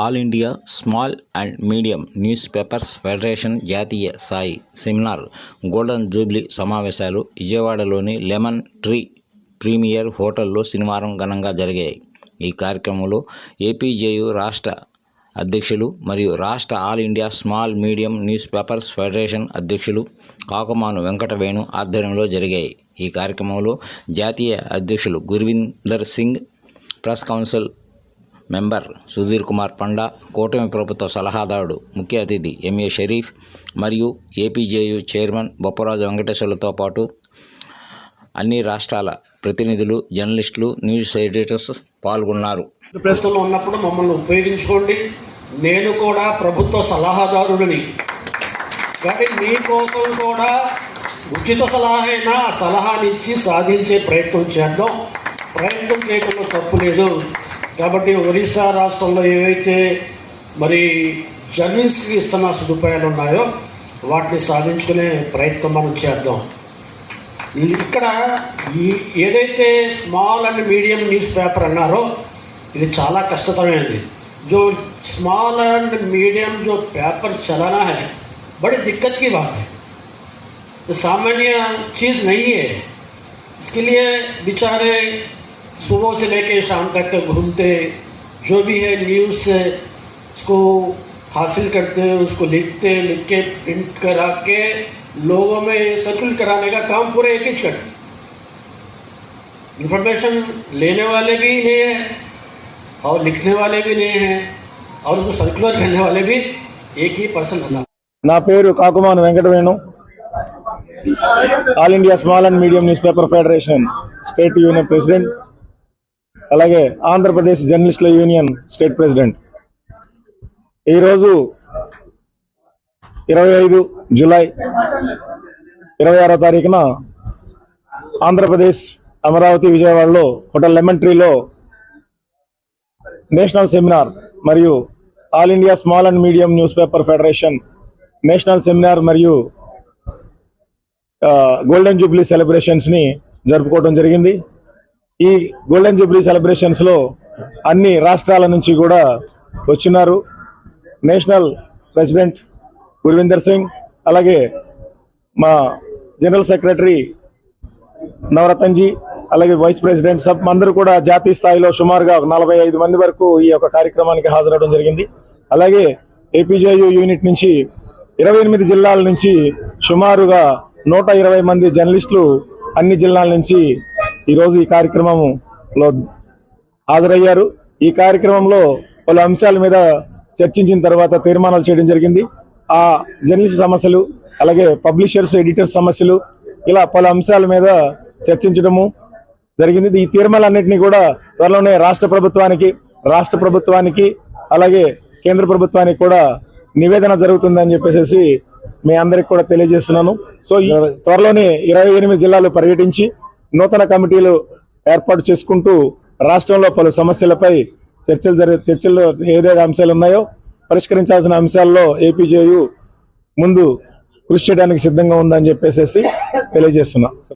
All India small and medium newspapers federation జాతీయ స్థాయి seminar golden Jubilee సమావేశాలు విజయవాడలోని లెమన్ ట్రీ ప్రీమియర్ హోటల్లో శనివారం ఘనంగా జరిగాయి. ఈ కార్యక్రమంలో ఏపీజేయు రాష్ట్ర అధ్యక్షులు మరియు రాష్ట్ర all India small medium newspapers federation అధ్యక్షులు కాకుమాను వెంకటవేణు ఆధ్వర్యంలో జరిగాయి. ఈ కార్యక్రమంలో జాతీయ అధ్యక్షులు Gurvinder Singh, press council member Sudhir Kumar Panda, కూటమి ప్రభుత్వ సలహాదారుడు ముఖ్య అతిథి ఎంఏ షరీఫ్ మరియు ఏపీజేయు చైర్మన్ బొప్పరాజు వెంకటేశ్వర్లతో పాటు అన్ని రాష్ట్రాల ప్రతినిధులు, జర్నలిస్టులు, న్యూస్ ఎడిటర్స్ పాల్గొన్నారు. ప్రశ్నలు ఉన్నప్పుడు మమ్మల్ని ఉపయోగించుకోండి. నేను కూడా ప్రభుత్వ సలహాదారుడిని, కానీ మీకోసం కూడా ఉచిత సలహా అయినా సలహానిచ్చి సాధించే ప్రయత్నం చేద్దాం. ప్రయత్నం చేయడంలో తప్పు లేదు. కాబట్టి ఒరిస్సా రాష్ట్రంలో ఏవైతే మరి జర్నలిస్ట్కి ఇస్తున్న సదుపాయాలు ఉన్నాయో వాటిని సాధించుకునే ప్రయత్నం మనం చేద్దాం. ఇక్కడ ఏదైతే small and medium news paper అన్నారో ఇది చాలా కష్టతరమైనది. जो स्मॉल एंड मीडियम जो पेपर चलाना है बड़ी दिक्कत की बात है, तो सामान्य चीज़ नहीं है. इसके लिए बेचारे सुबह से लेकर शाम तक घूमते, जो भी है न्यूज़ से उसको हासिल करते, उसको लिखते, लिख के प्रिंट करा के लोगों में सर्कुलेट कराने का काम पूरे एक ही करते. इंफॉर्मेशन लेने वाले भी नहीं है और लिखने वाले भी नहीं हैं और उसको सर्कुलर करने वाले भी एक ही पर्सन होता. నా పేరు Kakumanu Venkatavenu, all India small and medium newspaper federation state union president, అలాగే ఆంధ్రప్రదేశ్ జర్నలిస్టుల యూనియన్ స్టేట్ ప్రెసిడెంట్. ఈరోజు 25 జూలై 26వ తారీఖున ఆంధ్రప్రదేశ్ అమరావతి విజయవాడలో హోటల్ లెమన్ ట్రీలో నేషనల్ సెమినార్ మరియు all India small and medium newspaper federation national seminar మరియు గోల్డెన్ జూబ్లీ సెలబ్రేషన్స్ని జరుపుకోవడం జరిగింది. ఈ గోల్డెన్ జూబ్లీ సెలబ్రేషన్స్లో అన్ని రాష్ట్రాల నుంచి కూడా వచ్చినారు. నేషనల్ ప్రెసిడెంట్ గుర్విందర్ సింగ్, అలాగే మా జనరల్ సెక్రటరీ నవరత్నజీ, అలాగే వైస్ ప్రెసిడెంట్ సబ్ అందరూ కూడా జాతీయ స్థాయిలో సుమారుగా 45 మంది వరకు ఈ యొక్క కార్యక్రమానికి హాజరవడం జరిగింది. అలాగే ఏపీజేయు యూనిట్ నుంచి 28 జిల్లాల నుంచి సుమారుగా 120 మంది జర్నలిస్టులు అన్ని జిల్లాల నుంచి ఈరోజు ఈ కార్యక్రమంలో హాజరయ్యారు. ఈ కార్యక్రమంలో పలు అంశాల మీద చర్చించిన తర్వాత తీర్మానాలు చేయడం జరిగింది. ఆ జర్నలిస్ట్ సమస్యలు, అలాగే పబ్లిషర్స్, ఎడిటర్స్ సమస్యలు, ఇలా పలు అంశాల మీద చర్చించడము జరిగింది. ఈ తీర్మానాలన్నింటినీ కూడా త్వరలోనే రాష్ట్ర ప్రభుత్వానికి అలాగే కేంద్ర ప్రభుత్వానికి కూడా నివేదన జరుగుతుందని చెప్పేసి మీ అందరికి కూడా తెలియజేస్తున్నాను. సో ఈ త్వరలోనే 28 జిల్లాలు పర్యటించి నూతన కమిటీలు ఏర్పాటు చేసుకుంటూ రాష్ట్రంలో పలు సమస్యలపై చర్చలు ఏదైతే అంశాలు ఉన్నాయో పరిష్కరించాల్సిన అంశాల్లో ఏపీజేయు ముందు కృషి చేయడానికి సిద్ధంగా ఉందని చెప్పేసి తెలియజేస్తున్నా.